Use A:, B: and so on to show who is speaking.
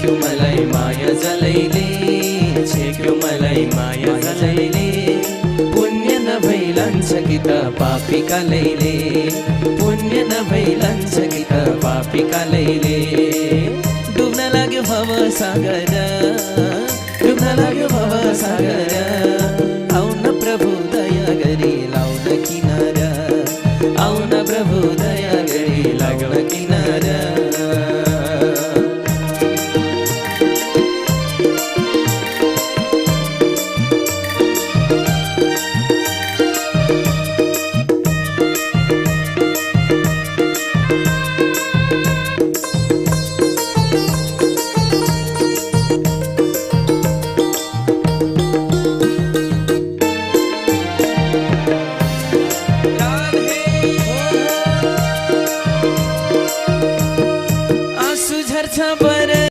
A: छेक्यो मलाई माया जलैले, छेक्यो मलाई माया जलैले। पुण्य नभई लान्छ कि त पापी कालैले, पुण्य नभई लान्छ कि त पापी कालैले। डुब्न लाग्यो भव सागर, डुब्न लाग्यो भव सागर। आउन प्रभु दया गरी लाउन किनारा, आउन प्रभु दया गरी लाउन किनारा।